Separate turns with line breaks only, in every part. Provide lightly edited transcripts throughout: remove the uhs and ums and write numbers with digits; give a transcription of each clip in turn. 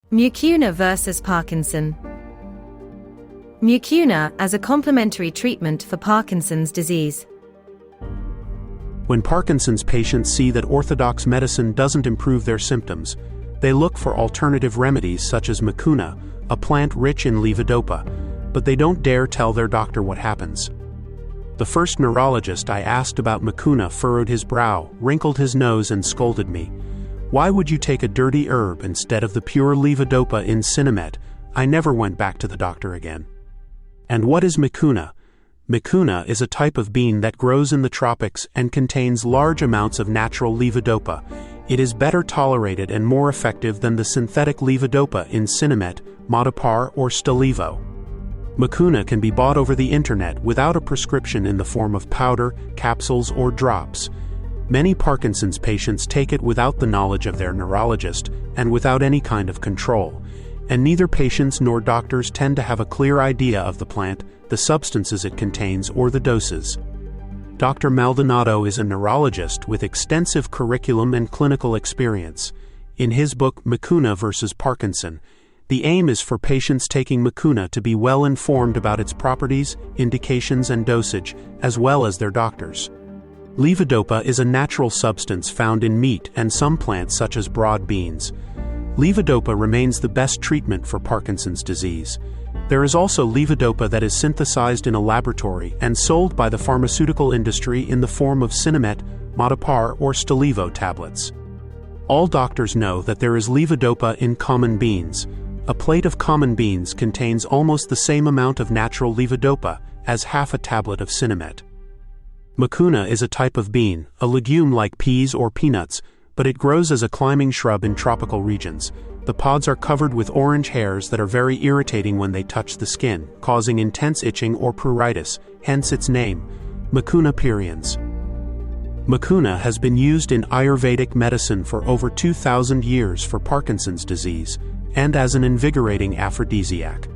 Mucuna versus Parkinson. Mucuna as a complementary treatment for Parkinson's disease.
When Parkinson's patients see that orthodox medicine doesn't improve their symptoms, they look for alternative remedies such as Mucuna, a plant rich in levodopa, but they don't dare tell their doctor what happens. The first neurologist I asked about Mucuna furrowed his brow, wrinkled his nose and scolded me. "Why would you take a dirty herb instead of the pure levodopa in Cinemet?" I never went back to the doctor again. And what is Mucuna? Mucuna is a type of bean that grows in the tropics and contains large amounts of natural levodopa. It is better tolerated and more effective than the synthetic levodopa in Cinemet, Modipar or Stalevo. Mucuna can be bought over the internet without a prescription in the form of powder, capsules or drops. Many Parkinson's patients take it without the knowledge of their neurologist and without any kind of control. And neither patients nor doctors tend to have a clear idea of the plant, the substances it contains, or the doses. Dr. Maldonado is a neurologist with extensive curriculum and clinical experience. In his book Mucuna versus Parkinson, the aim is for patients taking Mucuna to be well informed about its properties, indications, and dosage, as well as their doctors. Levodopa is a natural substance found in meat and some plants such as broad beans. Levodopa remains the best treatment for Parkinson's disease. There is also levodopa that is synthesized in a laboratory and sold by the pharmaceutical industry in the form of Cinemet, Modipar or Stalevo tablets. All doctors know that there is levodopa in common beans. A plate of common beans contains almost the same amount of natural levodopa as half a tablet of Cinemet. Mucuna is a type of bean, a legume like peas or peanuts, but it grows as a climbing shrub in tropical regions. The pods are covered with orange hairs that are very irritating when they touch the skin, causing intense itching or pruritus, hence its name, Mucuna pruriens. Mucuna has been used in Ayurvedic medicine for over 2,000 years for Parkinson's disease, and as an invigorating aphrodisiac.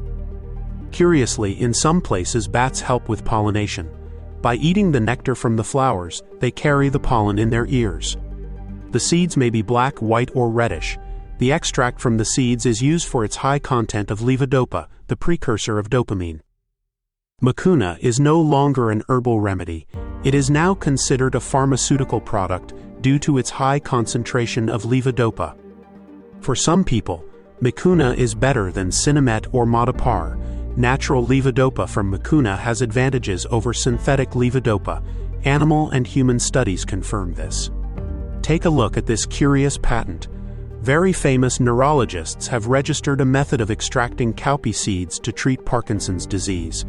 Curiously, in some places bats help with pollination. By eating the nectar from the flowers, they carry the pollen in their ears. The seeds may be black, white, or reddish. The extract from the seeds is used for its high content of levodopa, the precursor of dopamine. Mucuna is no longer an herbal remedy. It is now considered a pharmaceutical product due to its high concentration of levodopa. For some people, Mucuna is better than Cinemet or Modipar. Natural levodopa from Mucuna has advantages over synthetic levodopa. Animal and human studies confirm this. Take a look at this curious patent. Very famous neurologists have registered a method of extracting cowpea seeds to treat Parkinson's disease.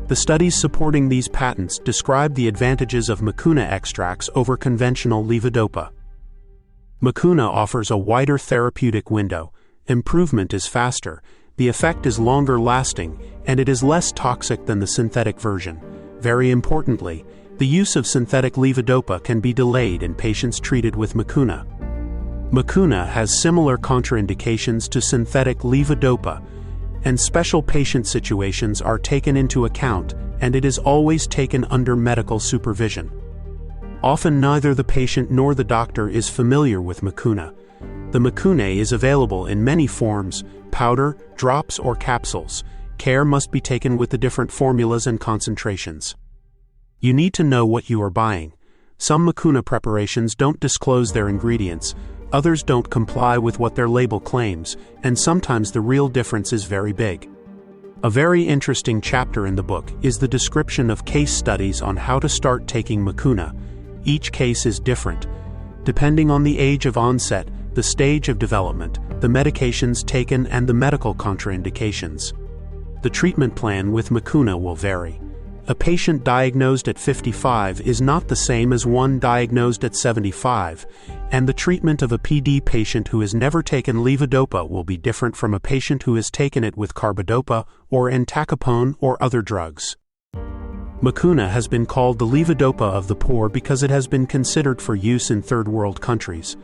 The studies supporting these patents describe the advantages of Mucuna extracts over conventional levodopa. Mucuna offers a wider therapeutic window. Improvement is faster, the effect is longer lasting, and it is less toxic than the synthetic version. Very importantly, the use of synthetic levodopa can be delayed in patients treated with Mucuna. Mucuna has similar contraindications to synthetic levodopa, and special patient situations are taken into account, and it is always taken under medical supervision. Often neither the patient nor the doctor is familiar with Mucuna. The Mucuna is available in many forms: powder, drops, or capsules. Care must be taken with the different formulas and concentrations. You need to know what you are buying. Some Mucuna preparations don't disclose their ingredients, others don't comply with what their label claims, and sometimes the real difference is very big. A very interesting chapter in the book is the description of case studies on how to start taking Mucuna. Each case is different. Depending on the age of onset, the stage of development, the medications taken, and the medical contraindications. The treatment plan with Mucuna will vary. A patient diagnosed at 55 is not the same as one diagnosed at 75, and the treatment of a PD patient who has never taken levodopa will be different from a patient who has taken it with carbidopa or entacapone or other drugs. Mucuna has been called the levodopa of the poor because it has been considered for use in third world countries.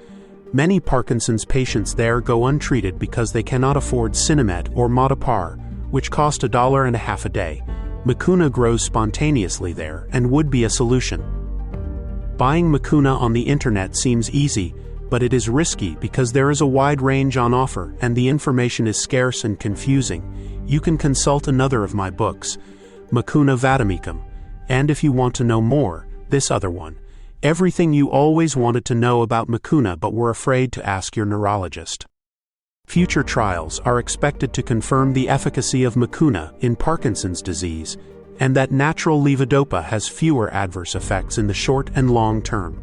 Many Parkinson's patients there go untreated because they cannot afford Cinemet or Modipar, which cost $1.50 a day. Mucuna grows spontaneously there and would be a solution. Buying Mucuna on the internet seems easy, but it is risky because there is a wide range on offer and the information is scarce and confusing. You can consult another of my books, Mucuna vademecum, and if you want to know more, this other one, Everything you always wanted to know about Mucuna but were afraid to ask your neurologist. Future trials are expected to confirm the efficacy of Mucuna in Parkinson's disease, and that natural levodopa has fewer adverse effects in the short and long term.